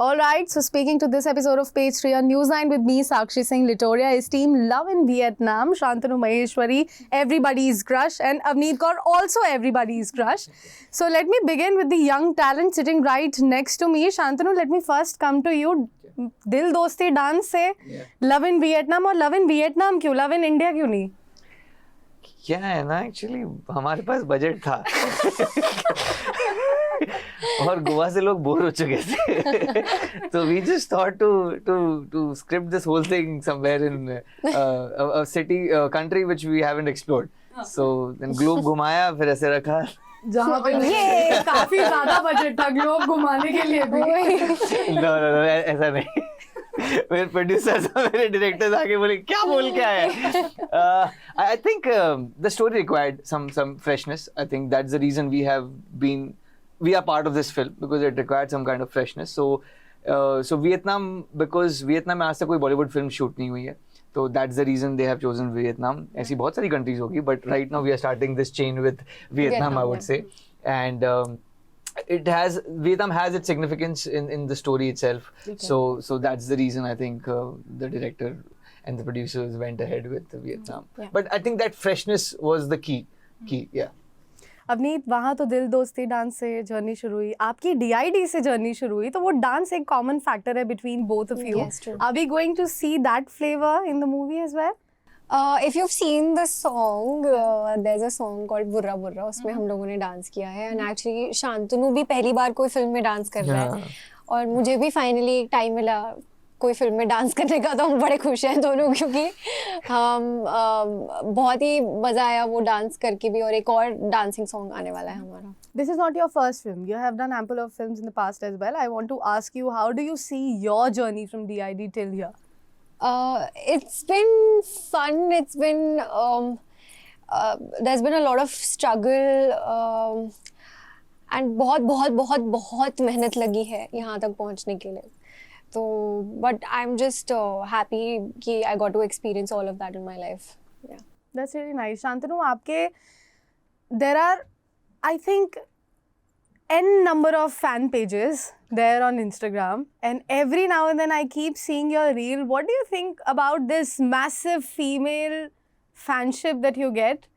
All right, so speaking to this episode of Page 3 on Newsline with me, Sakshi Singh Litoria, is team Love in Vietnam, Shantanu Maheshwari, everybody's crush, and Avneet Kaur, also everybody's crush. So let me begin with the young talent sitting right next to me. Shantanu, let me first come to you. Dil Dosti dance से Love in Vietnam और Love in Vietnam क्यों? Love in India क्यों नहीं? क्या है ना, actually हमारे पास budget था और गोवा से लोग बोर हो चुके थे तो we just thought to script this whole thing somewhere in a city country which we haven't explored, so then globe घुमाया, फिर ऐसे रखा जहाँ पे ये काफी ज्यादा बजट था ग्लोब घुमाने के लिए भी। नो ऐसा नहीं मेरे प्रोड्यूसर्स मेरे डायरेक्टर्स आके बोले क्या बोल के आए। I think the story required some freshness. I think that's the reason we are part of this film, because it required some kind of freshness. So Vietnam, because Vietnam में आज तक कोई बॉलीवुड फिल्म शूट नहीं हुई है, तो that's the reation they have chosen Vietnam. ऐसी बहुत सारी कंट्रीज होगी, but right now we are starting this chain with Vietnam, I would say. And Vietnam has its significance in the story itself. Okay. So that's the reason I think the director and the producers went ahead with Vietnam. Yeah. But I think that freshness was the key. Yeah. Avneet, वहाँ तो दिल दोस्ती dance से journey शुरू हुई, आपकी DID से journey शुरू हुई, तो वो डांस एक कॉमन फैक्टर है between both of you. Are we going to see that flavour in the movie as well? If you've seen the song, there's a song called Burra Burra, उसमें हम लोगों ने डांस किया है. And actually शांतनु भी पहली बार कोई फिल्म में डांस कर रहा है, और मुझे भी फाइनली एक टाइम मिला कोई फिल्म में डांस करने का, तो हम बड़े खुश हैं दोनों, क्योंकि हम बहुत ही मज़ा आया वो डांस करके भी, और एक और डांसिंग सॉन्ग आने वाला है हमारा. This is not your first film. You have done ample of films in the past as well. I want to ask you, how do you see your journey from DID till here? It's been fun. It's been there's been a lot of struggle, and बहुत मेहनत लगी है यहाँ तक पहुँचने के लिए. So, but I'm just happy कि I got to experience all of that in my life. Yeah. That's really nice. Shantanu, आपके there are, I think, n number of fan pages there on Instagram, and every now and then I keep seeing your reel. What do you think about this massive female fanship that you get?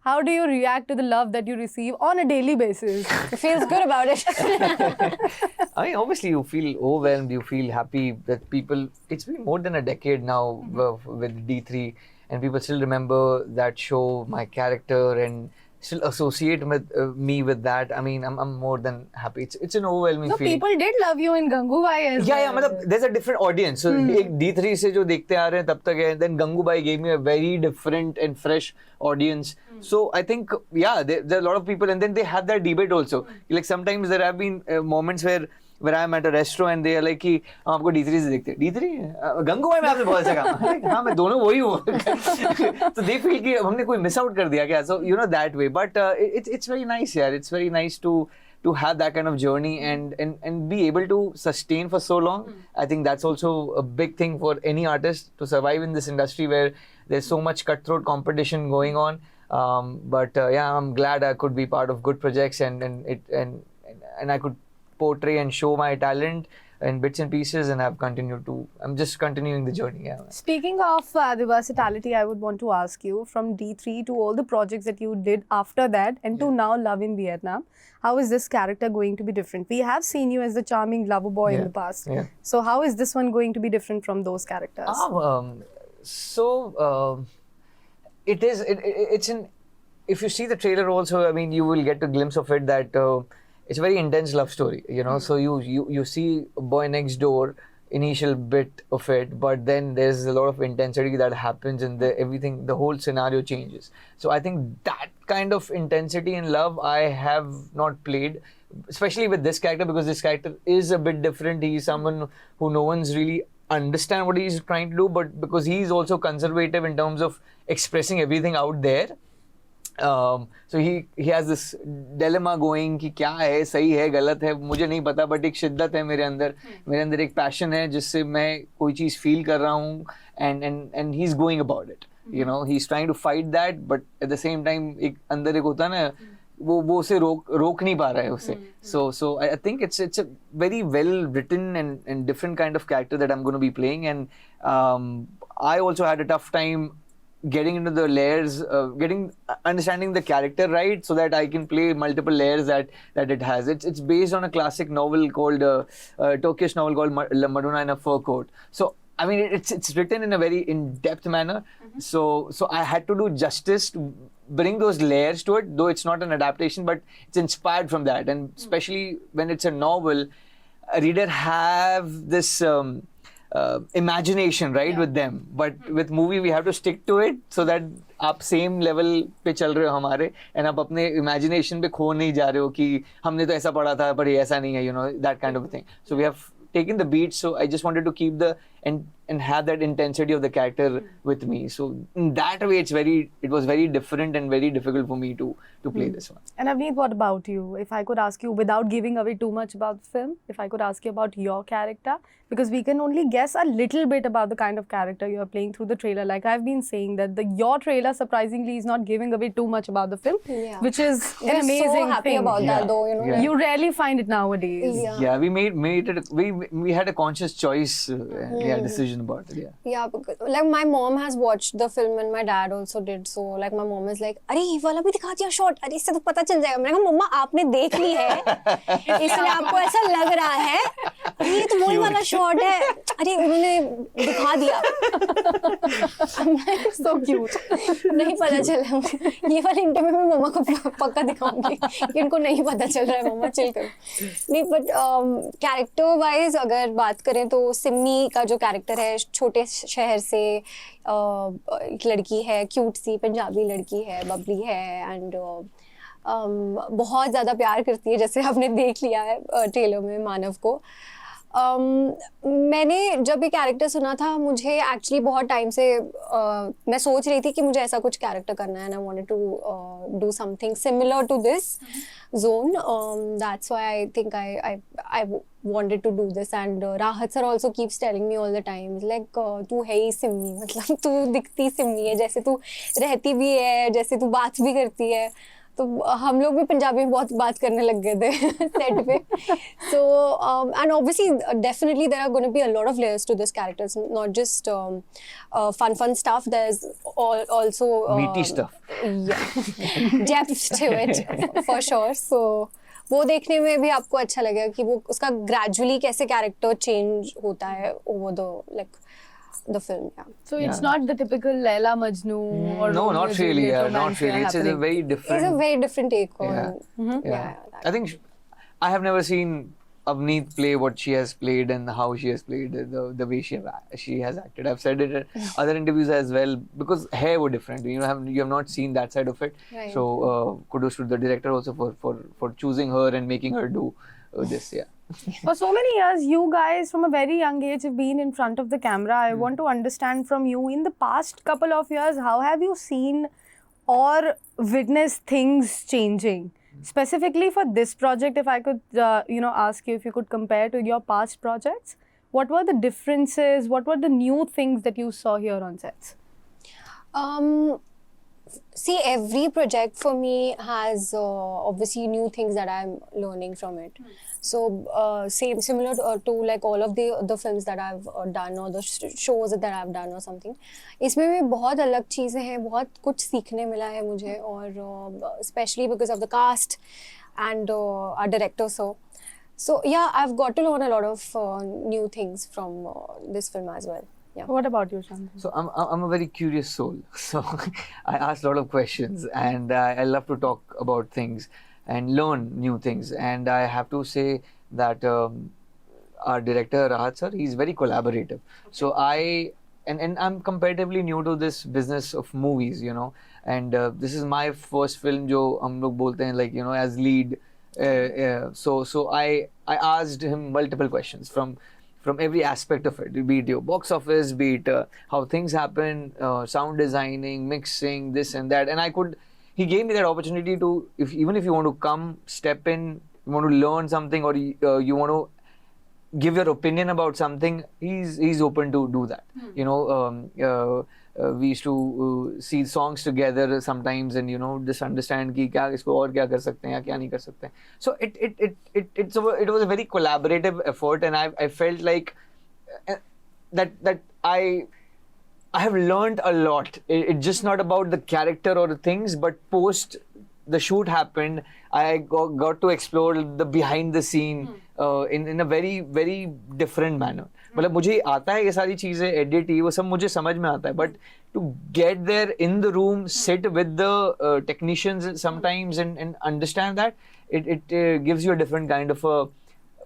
How do you react to the love that you receive on a daily basis? It feels good about it. I mean, obviously you feel overwhelmed, you feel happy that people, it's been more than a decade now with D3, and people still remember that show, my character, and still associate me with that. I mean, I'm more than happy. It's an overwhelming feeling. So people did love you in Gangubai as well. Yeah, मतलब there's a different audience. So एक D3 से जो देखते आ रहे हैं तब तक है, then Gangubai gave me a very different and fresh audience. So I think, yeah, there are a lot of people, and then they have that debate also. Like sometimes there have been moments where I'm at a restaurant and they are like कि आपको D3 से देखते हैं. D3 Gangubai में आपने बहुत अच्छा काम. हाँ, मैं दोनों वही हूँ. So they feel कि हमने कोई miss out कर दिया क्या? So you know that way. But it's very nice, yeah. It's very nice to have that kind of journey and be able to sustain for so long. I think that's also a big thing for any artist to survive in this industry where there's so much cutthroat competition going on. But yeah, I'm glad I could be part of good projects and I could portray and show my talent in bits and pieces, and I'm just continuing the journey. Yeah. Speaking of the versatility, I would want to ask you, from D3 to all the projects that you did after that and to now Love in Vietnam, how is this character going to be different? We have seen you as the charming lover boy in the past. Yeah. So how is this one going to be different from those characters? If you see the trailer also, I mean, you will get a glimpse of it that it's a very intense love story, you know. So you see a boy next door, initial bit of it, but then there's a lot of intensity that happens, and the whole scenario changes. So I think that kind of intensity in love I have not played, especially with this character, because this character is a bit different. He's someone who no one's really understand what he's trying to do, but because he's also conservative in terms of expressing everything out there. So he has this dilemma going कि क्या है, सही है, गलत है, मुझे नहीं पता, बट एक शिद्दत है मेरे अंदर एक पैशन है जिससे मैं कोई चीज़ फील कर रहा हूँ, and he's going about it, you know, he's trying to fight that, but at the same time एक अंदर एक होता है ना वो उसे रोक नहीं पा रहा है उसे. So I think it's a very well written and different kind of character that I'm going to be playing, and I also had a tough time getting into the layers, understanding the character right, so that I can play multiple layers that it has. It's based on a classic novel called Turkish novel called Madonna in a Fur Coat. So I mean, it's written in a very in-depth manner. So I had to do justice to bring those layers to it, though it's not an adaptation, but it's inspired from that. And especially when it's a novel, a reader have this imagination, right, with them. But with movie, we have to stick to it so that आप same level पे चल रहे हो हमारे, and आप अपने imagination पे खो नहीं जा रहे हो कि हमने तो ऐसा पढ़ा था पर ये ऐसा नहीं है, you know, that kind of a thing. So we have taken the beats, so I just wanted to keep the and have that intensity of the character with me. So in that way, it was very different and very difficult for me to play this one. And Avneet, what about you? If I could ask you, without giving away too much about the film, if I could ask you about your character, because we can only guess a little bit about the kind of character you are playing through the trailer. Like I've been saying that your trailer surprisingly is not giving away too much about the film, which is an amazing so happy thing. about that, though. You know, Yeah. You rarely find it nowadays. Yeah, we made it. We had a conscious choice, decision about it. Yeah, because, like my mom has watched the film and my dad also did. So like my mom is like, अरे ये वाला भी दिखा दिया shot, अरे इससे तो पता चल जाएगा. मैंने कहा मम्मा आपने देख ली है, इसलिए आपको ऐसा लग रहा है. ये तो वही वाला शॉट है. अरे उन्होंने दिखा दिया. So cute. नहीं पता चला. ये वाले इंटरव्यू में मम्मा को पक्का दिखाऊंगी. इनको नहीं पता चल रहा है, मम्मा चिल करो. नहीं, बट कैरेक्टर वाइज अगर बात करें तो सिमी का जो कैरेक्टर है, छोटे शहर से एक लड़की है, क्यूट सी पंजाबी लड़की है, बबली है, एंड बहुत ज़्यादा प्यार करती है, जैसे आपने देख लिया है ट्रेलर में मानव को. मैंने जब ये कैरेक्टर सुना था, मुझे एक्चुअली बहुत टाइम से मैं सोच रही थी कि मुझे ऐसा कुछ कैरेक्टर करना है, and I wanted to do something similar to this zone. That's why I think I wanted to do this, and Rahat sir also keeps telling me all the time, like तू है ही सिमी, मतलब तू दिखती सिमी है, जैसे तू रहती भी है, जैसे तू बात भी करती है. तो हम लोग भी पंजाबी में बहुत बात करने लग गए थे सेट पे. So and obviously definitely there are going to be a lot of layers to this character. It's not just fun stuff. There's also Meaty stuff. Yeah, depth to it for sure. So वो देखने में भी आपको अच्छा लगेगा कि वो उसका gradually कैसे character change होता है over the film. Yeah. So it's not the typical Laila Majnu or No, Romeo not Juliet really. Yeah, romance not really. here It's a happening. very different. It's a very different take on. Yeah. Yeah. I think I have never seen Avneet play what she has played and how she has played the way she has acted. I've said it in other interviews as well, because hair were different. You have not seen that side of it. Right. So kudos to the director also for choosing her and making her do this. Yeah. For so many years, you guys from a very young age have been in front of the camera. I want to understand from you, in the past couple of years, how have you seen or witnessed things changing? Specifically for this project, if I could, ask you if you could compare to your past projects, what were the differences? What were the new things that you saw here on sets? See, every project for me has obviously new things that I'm learning from it. So similar to like all of the films that I've done, or the shows that I've done or something. इसमें भी बहुत अलग चीज़ें हैं, बहुत कुछ सीखने मिला है मुझे, और especially because of the cast and our director. So yeah, I've got to learn a lot of new things from this film as well. Yeah. What about you, Shantanu? So I'm a very curious soul. So I ask a lot of questions, and I love to talk about things and learn new things. And I have to say that our director Rahat sir, he's very collaborative. So and I'm comparatively new to this business of movies, and this is my first film जो हम लोग बोलते हैं, like, as lead. So I asked him multiple questions from every aspect of it, be it your box office, be it how things happen, sound designing, mixing, this and that. And he gave me that opportunity to, even if you want to come, step in, you want to learn something, or you want to give your opinion about something, he's open to do that. we used to see songs together sometimes and just understand कि क्या इसको और क्या कर सकते हैं या क्या नहीं कर सकते हैं. So it was a very collaborative effort, and I felt like that I have learned a lot. It's just not about the character or the things, but post the shoot happened, I got to explore the behind the scene in a very very different manner. मतलब मुझे आता है ये सारी चीजें edit ये वो सब मुझे समझ में आता है, but to get there in the room, sit with the technicians sometimes and understand that it gives you a different kind of a,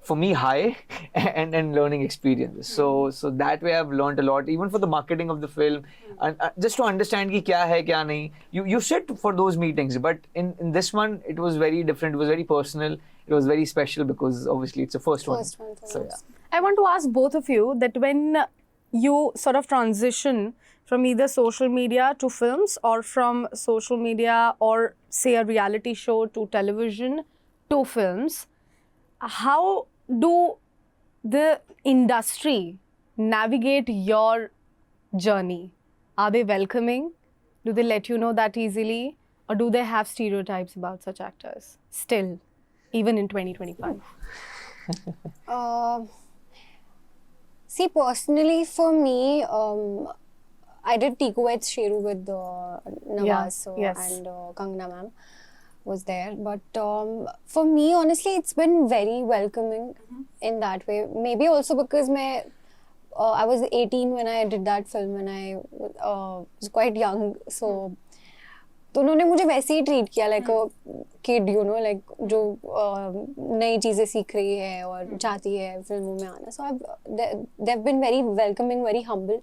for me, high and learning experiences. So that way I've learned a lot, even for the marketing of the film, and just to understand ki kya hai kya nahi. You sit for those meetings, but in this one it was very different. It was very personal. It was very special because obviously it's the first one. So yeah. I want to ask both of you that when you sort of transition from either social media to films, or from social media or say a reality show to television to films, how do the industry navigate your journey? Are they welcoming? Do they let you know that easily? Or do they have stereotypes about such actors still, even in 2025? See, personally for me, I did Tikuvets Sheru with Nawaz and Kangana ma'am was there. But for me, honestly, it's been very welcoming in that way. Maybe also because I was 18 when I did that film and I was quite young. So, तो उन्होंने मुझे वैसे ही treat किया like a kid, you know, like जो नई चीज़ें सीख रही है और चाहती है फिल्मों में आना. So they have been very welcoming, very humble.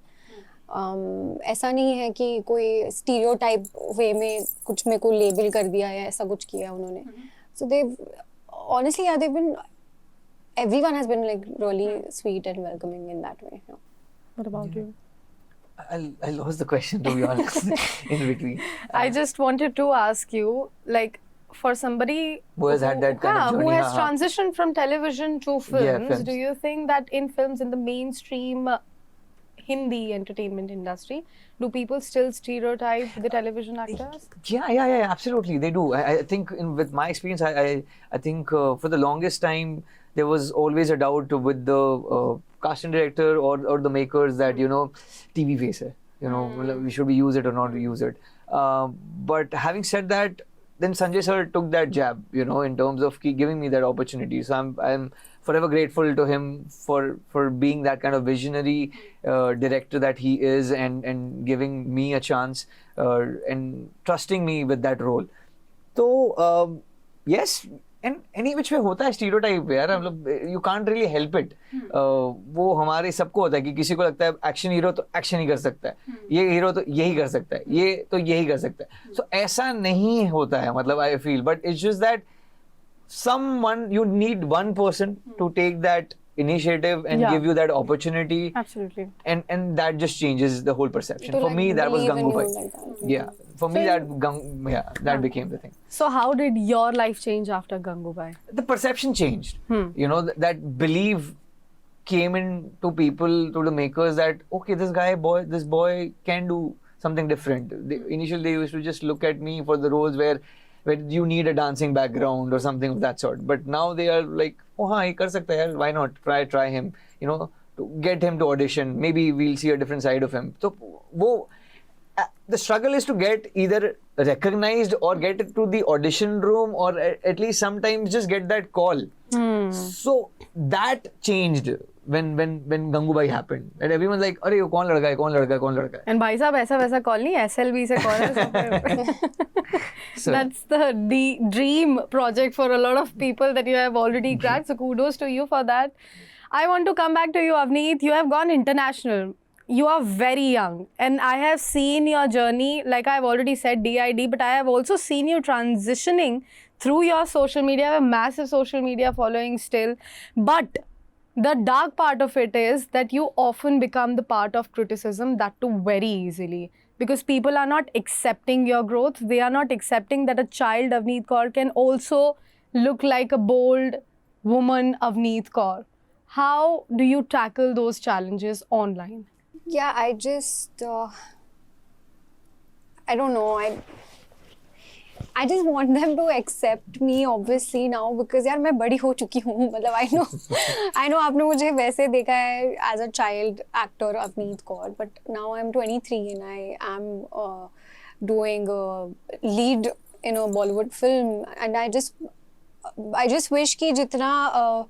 ऐसा नहीं है कि कोई स्टीरियोटाइप वे में कुछ मेरे को लेबल कर दिया या ऐसा कुछ किया उन्होंने. सो दे ऑनेस्टली यार they been, everyone has been like really sweet and welcoming in that way. What about you? I lost the question, to be honest, in between. I just wanted to ask you, like, for somebody who has had that kind of journey, who has transitioned from television to films, films. do you think that in films, in the mainstream Hindi entertainment industry, do people still stereotype the television actors? Yeah, absolutely, they do. I think with my experience, I think for the longest time, there was always a doubt with the casting director or the makers that, TV face hai, we should use it or not use it. But having said that, then Sanjay sir took that jab, in terms of giving me that opportunity. So I'm forever grateful to him for being that kind of visionary director that he is, and giving me a chance and trusting me with that role. So yes, and any which way होता है stereotype यार, मतलब you can't really help it. वो हमारे सबको होता है कि किसी को लगता है एक्शन हीरो तो एक्शन ही कर सकता है, ये हीरो तो यही कर सकता है, ये तो यही कर सकता है. So ऐसा नहीं होता है, मतलब I feel, but it's just that you need one person to take that initiative and give you that opportunity. Absolutely. And that just changes the whole perception. For me, that was Gangubai. Yeah. For me, that became the thing. So how did your life change after Gangubai? The perception changed. That belief came in to people, to the makers, that okay, this boy can do something different. Initially, they used to just look at me for the roles where you need a dancing background or something of that sort. But now they are like, oh, he kar sakta hai, why not try him? To get him to audition. Maybe we'll see a different side of him. So, the struggle is to get either recognized or get to the audition room, or at least sometimes just get that call. So that changed when Gangubai happened. And everyone's like, "Arey, वो कौन लड़का है?" And भाई साहब ऐसा वैसा call नहीं, SLB से call है. So that's the dream project for a lot of people that you have already cracked. So kudos to you for that. I want to come back to you, Avneet. You have gone international. You are very young, and I have seen your journey, like I've already said, DID, but I have also seen you transitioning through your social media. You have a massive social media following still, but the dark part of it is that you often become the part of criticism, that too very easily, because people are not accepting your growth. They are not accepting that a child Avneet Kaur can also look like a bold woman Avneet Kaur. How do you tackle those challenges online? Yeah, I just I don't know. I just want them to accept me obviously now because यार मैं बड़ी हो चुकी हूँ मतलब I know आपने मुझे वैसे देखा है as a child actor Avneet Kaur but now I'm 23 and I am doing a lead in a Bollywood film and I just wish कि जितना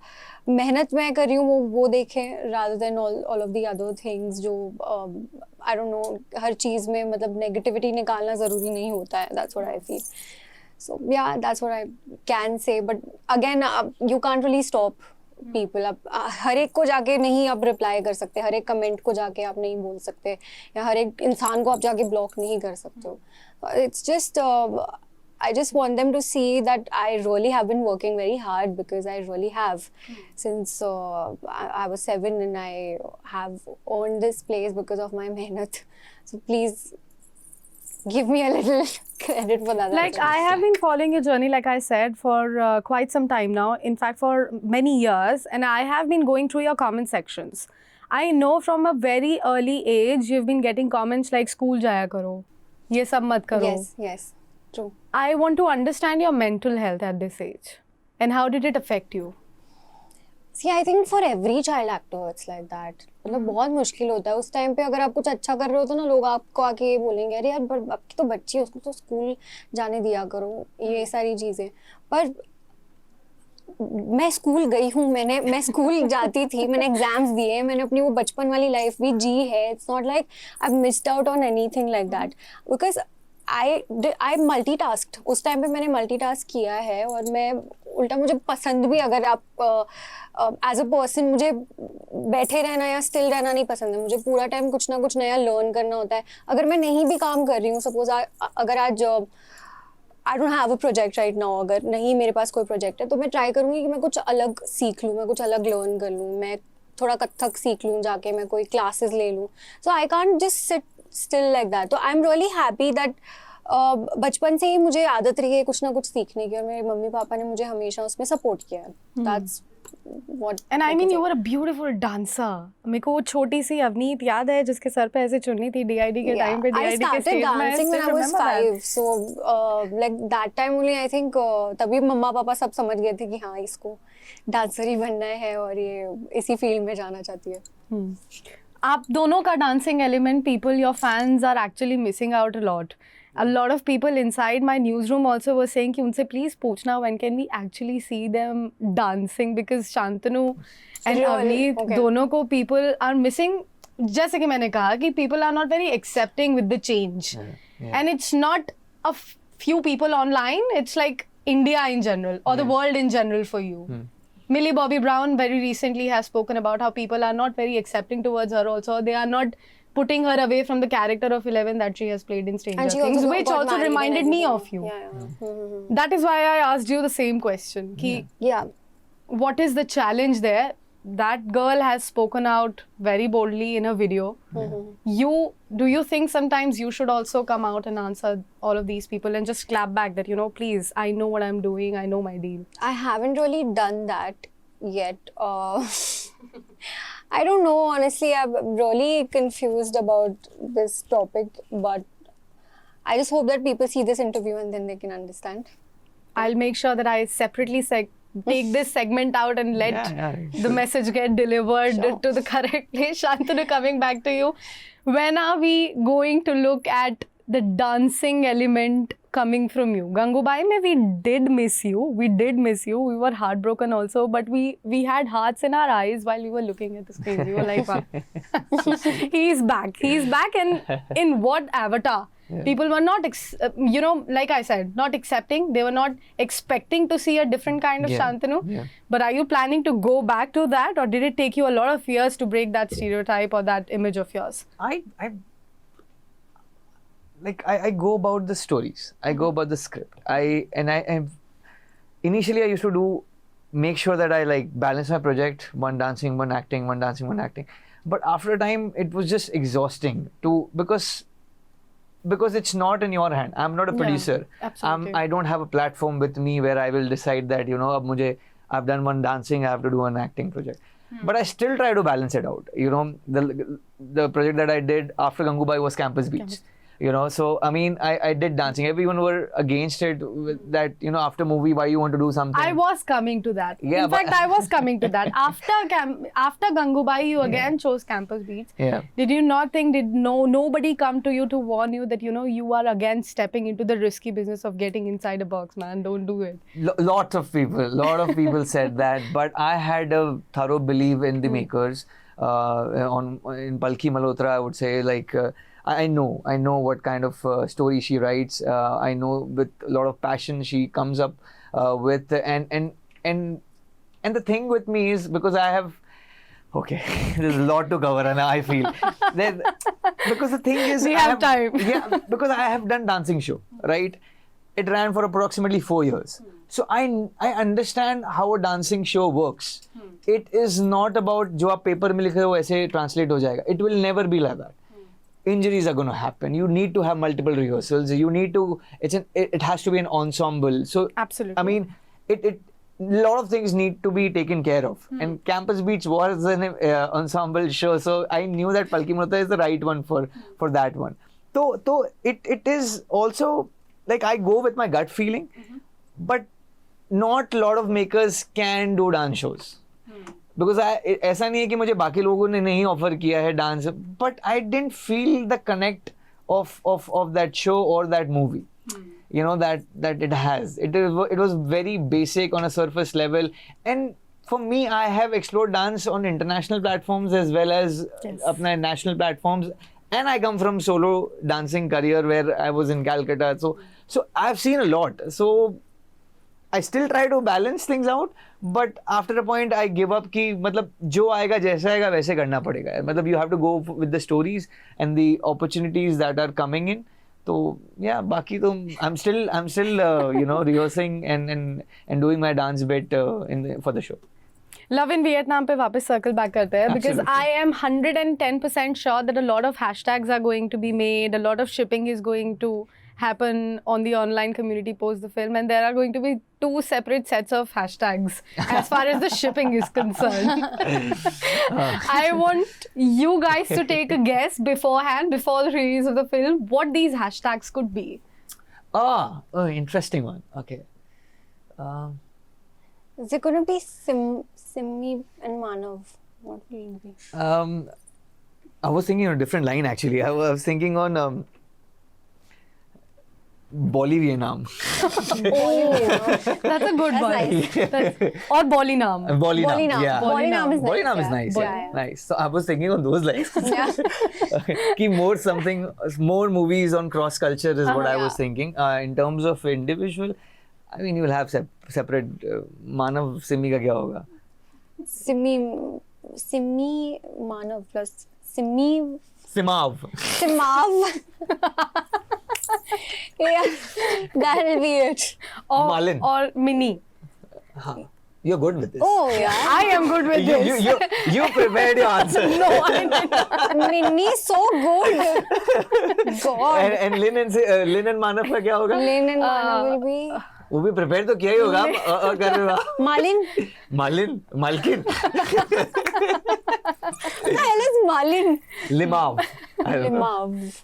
मेहनत मैं कर रही हूँ वो देखें rather than all of the other things जो I don't know हर चीज़ में मतलब negativity निकालना ज़रूरी नहीं होता है. That's what I feel. So yeah, that's what I can say. But again, you can't really stop people. अब हर एक को जाके नहीं आप रिप्लाई कर सकते, हर एक कमेंट को जाके आप नहीं बोल सकते या हर एक इंसान को आप जाके ब्लॉक नहीं कर सकते हो. It's just I just want them to see that I really have been working very hard because I really have since I was 7 and I have earned this place because of my mehnat. So please give me a little credit for that. Like I have been following your journey, like I said, for quite some time now. In fact, for many years, and I have been going through your comment sections. I know from a very early age you've been getting comments like "School jaya karo, ye sab mat karo." Yes, true. I want to understand your mental health at this age, and how did it affect you? See, I think for every child actor it's like that. मतलब बहुत मुश्किल होता है उस time पे अगर आप कुछ अच्छा कर रहे हो तो ना लोग आपको आके ये बोलेंगे अरे यार आपकी तो बच्ची है उसको तो स्कूल जाने दिया करो ये सारी चीज़ें. पर मैं स्कूल गई हूँ मैं स्कूल जाती थी मैंने एग्जाम्स दिए मैंने अपनी वो बचपन वाली लाइफ भी जी है. It's not like I missed out on anything like that because I multitasked. उस टाइम पे मैंने मल्टीटास्क किया है और मैं उल्टा मुझे पसंद भी अगर आप एज अ पर्सन मुझे बैठे रहना या स्टिल रहना नहीं पसंद है. मुझे पूरा टाइम कुछ ना कुछ नया लर्न करना होता है. अगर मैं नहीं भी काम कर रही हूँ सपोज अगर आज I don't have a project right now अगर नहीं मेरे पास कोई प्रोजेक्ट है तो मैं ट्राई करूँगी कि मैं कुछ अलग सीख लूँ मैं कुछ अलग लर्न कर लूँ. मैं थोड़ा कथक सीख लूँ जाके मैं कोई क्लासेस ले लूँ. So I can't just sit still like that. तो I am really happy that बचपन से ही मुझे आदत रही है कुछ ना कुछ सीखने की और मेरे मम्मी पापा ने मुझे हमेशा उसमें सपोर्ट किया है. That's what. And I mean, you were a beautiful dancer. मेरे को वो छोटी सी अवनीत याद है जिसके सर पे ऐसे चुन्नी थी DID के टाइम पे. I started dancing when I was 5. So like that time only I think तभी मम्मा पापा सब समझ गए थे कि हाँ इसको डांसर ही बनना है और ये इसी फील्ड में जाना चाहती है. आप दोनों का dancing element, people, your fans are actually missing out a lot. A lot of people inside my newsroom also were saying कि उनसे please पूछना when can we actually see them dancing because Shantanu and Avneet दोनों को people are missing. जैसे कि मैंने कहा कि people are not very accepting with the change. And it's not a few people online, it's like India in general or the world in general for you. Millie Bobby Brown very recently has spoken about how people are not very accepting towards her also. They are not putting her away from the character of 11 that she has played in Stranger Things, which also reminded me of you. That is why I asked you the same question. Ki, what is the challenge there? That girl has spoken out very boldly in a video. Do you think sometimes you should also come out and answer all of these people and just clap back that, you know, please, I know what I'm doing, I know my deal? I haven't really done that yet. I don't know, honestly, I'm really confused about this topic, but I just hope that people see this interview and then they can understand. I'll make sure that I separately take this segment out and let the message get delivered to the correct place. Shantanu, coming back to you. When are we going to look at the dancing element coming from you? Gangubai, we did miss you. We We were heartbroken also, but we had hearts in our eyes while we were looking at the screen. We were like, wow. He's back. He's back, and in what avatar? People were not, like I said, not accepting. They were not expecting to see a different kind of Shantanu. But are you planning to go back to that, or did it take you a lot of years to break that stereotype or that image of yours? I go about the stories. I go about the script. Initially I used to make sure that I balance my project, one dancing, one acting, one dancing, one acting. But after a time, it was just exhausting because it's not in your hand. I'm not a producer. Absolutely. I don't have a platform with me where I will decide that, I've done one dancing, I have to do an acting project. But I still try to balance it out. The project that I did after Gangubai was Campus Beach. You know, so I mean, I did dancing. Everyone were against it with that, you know, after movie, why you want to do something? I was coming to that. Yeah, In but- fact, I was coming to that. After Gangubai, you again chose Campus Beats. Yeah. Did you not think, nobody come to you to warn you that, you know, you are again stepping into the risky business of getting inside a box, man? Don't do it. Lot of people said that, but I had a thorough belief in the makers. In Palki Malhotra, I would say, like, I know what kind of story she writes. I know with a lot of passion she comes up with, and the thing with me is, because I have, okay, there's a lot to cover, and I feel that, because the thing is, We have time. Yeah, because I have done dancing show, right? It ran for approximately 4 years. So I understand how a dancing show works. It is not about जो आप paper में लिखे हो वैसे translate हो जाएगा. It will never be like that. Injuries are going to happen. You need to have multiple rehearsals. You need to. It has to be an ensemble. So Absolutely. I mean, a lot of things need to be taken care of. And Campus Beats was an ensemble show, so I knew that Palki Malhotra is the right one for that one. So it is also like I go with my gut feeling, but not a lot of makers can do dance shows. Because ऐसा नहीं है कि मुझे बाकी लोगों ने नहीं offer किया है dance, but I didn't feel the connect of that show or that movie. You know, that it has. It was very basic on a surface level, and for me, I have explored dance on international platforms as well as अपना national platforms, and I come from solo dancing career where I was in Calcutta, so I've seen a lot. So I still try to balance things out, but after a point I give up कि मतलब जो आएगा जैसा आएगा वैसे करना पड़ेगा. मतलब you have to go with the stories and the opportunities that are coming in. So yeah, बाकी तो I'm still you know, rehearsing and doing my dance bit for the show. Love in Vietnam पे वापस circle back करते हैं, because Absolutely. I am 110% sure that a lot of hashtags are going to be made, a lot of shipping is going to happen on the online community post the film, and there are going to be 2 separate sets of hashtags as far as the shipping is concerned. I want you guys to take a guess beforehand, before the release of the film, what these hashtags could be. Oh, interesting one. Okay. Is it going to be Simmi and Manav? What will it be? I was thinking on a different line actually. I was thinking on Bolivia naam. That's a good That's one. nice. Or Bolly Naam. Bolly Bolly naam. Naam. Yeah. Bolly Naam is nice. Bolly naam is yeah. nice. Yeah, Yeah. yeah. Nice. So I was thinking on those lines. Yeah. Ki more movies on cross culture is what I was Yeah. thinking. In terms of individual, I mean, you will have separate. Manav Simmi ka kya hoga? Simmi Manav plus Simmi Simav. Simav. Yeah, that'll be it. Malin. Or Mini. You're good with this. Oh yeah. I am good with this. You prepared your answer. No, I didn't. Minnie so good. God. And Lin and Manav का क्या होगा? Lin and Manav will be वो भी prepare तो किया ही होगा आप कर रहे हो Malin. मालिन मालकिन What the hell is Malin? लिमाव Limav.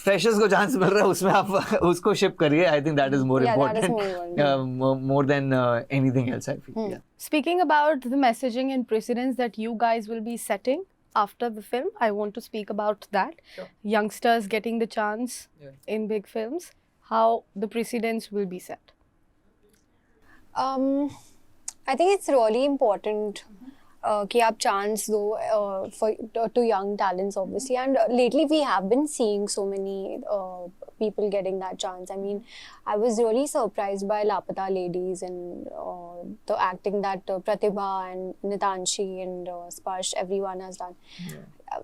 Freshers को चांस मिल रहा है उसमें आप उसको शिप करिए I think that is more Yeah, that is important more than anything else I feel. Yeah. Speaking about the messaging and precedents that you guys will be setting after the film, I want to speak about that. Sure. Youngsters getting the chance in big films, how the precedents will be set. I think it's really important कि आप chance दो to young talents obviously, and lately we have been seeing so many people getting that chance. I mean, I was really surprised by Lapata Ladies and the acting that Pratibha and Nitanshi and Sparsh, everyone has done.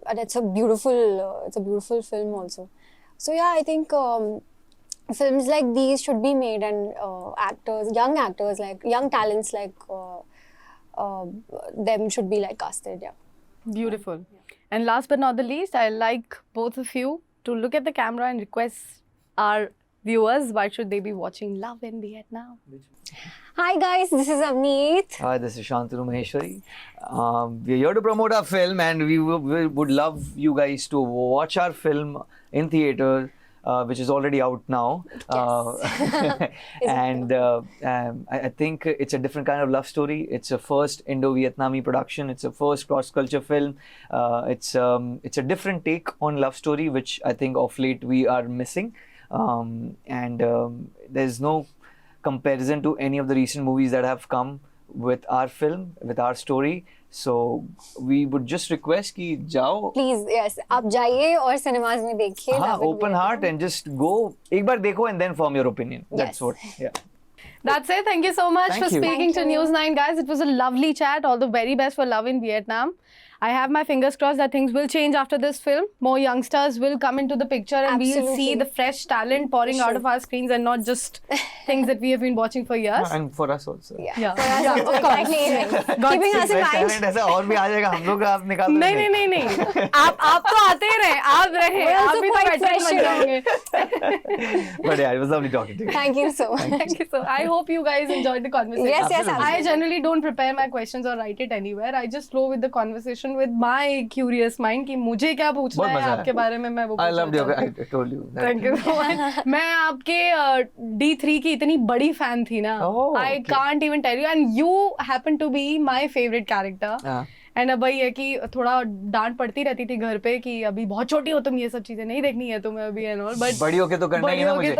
And it's a beautiful film also. So yeah, I think films like these should be made, and young actors, like young talents like them should be like casted. Yeah. Beautiful. And last but not the least, I like both of you to look at the camera and request our viewers, why should they be watching Love in Vietnam? Hi guys, this is Avneet. Hi, this is Shantanu Maheshwari. We're here to promote our film, and we would love you guys to watch our film in theatre. which is already out now. And I think it's a different kind of love story. It's a first Indo-Vietnamese production. It's a first cross-culture film. It's a different take on love story, which I think of late we are missing. There's no comparison to any of the recent movies that have come with our film, with our story. So we would just request कि जाओ, please yes आप जाइए और cinemas में देखिए. हाँ, Love and open Vietnam. heart and just go. एक बार देखो and then form your opinion. That's Yes. what. Yeah. That's it. Thank you so much Thank for you. speaking Thank to you. News9, guys. It was a lovely chat. All the very best for Love in Vietnam. I have my fingers crossed that things will change after this film. More youngsters will come into the picture and we'll see Absolutely. the fresh talent pouring out of our screens and not just things that we have been watching for years. And for us also. Yeah. Yeah. For us Yeah, also, of course. exactly. Keeping us in Fresh mind. talent ऐसा और भी आ जाएगा, हम लोग का आप निकाल दो. नहीं. आप तो आते ही रहे, आप रहे, We're आप also भी तो quite veteran fresh, बन you know. But जाओगे. yeah, it was lovely talking to you. Thank you so much. Thank you. So I hope you guys enjoyed the conversation. Yes, yes, Absolutely. I absolutely. generally don't prepare my questions or write it anywhere. I just flow with the conversation with my curious mind कि मुझे क्या पूछना बहुत है मजा आया. आपके बारे में, मैं वो I loved पूछना your. चाहती हूँ. I told you. that. Thank you so much. मैं आपके D3 की इतनी बड़ी fan थी ना. Oh, I okay. can't even tell you. And you happen to be my favorite character. हाँ. एंड अब वही है कि थोड़ा डांट पड़ती रहती थी घर पे कि अभी बहुत छोटी हो तुम, ये सब चीजें नहीं देखनी है तुम्हें अभी एंड ऑल, बट बड़ी होके तो करना ही है ना मुझे.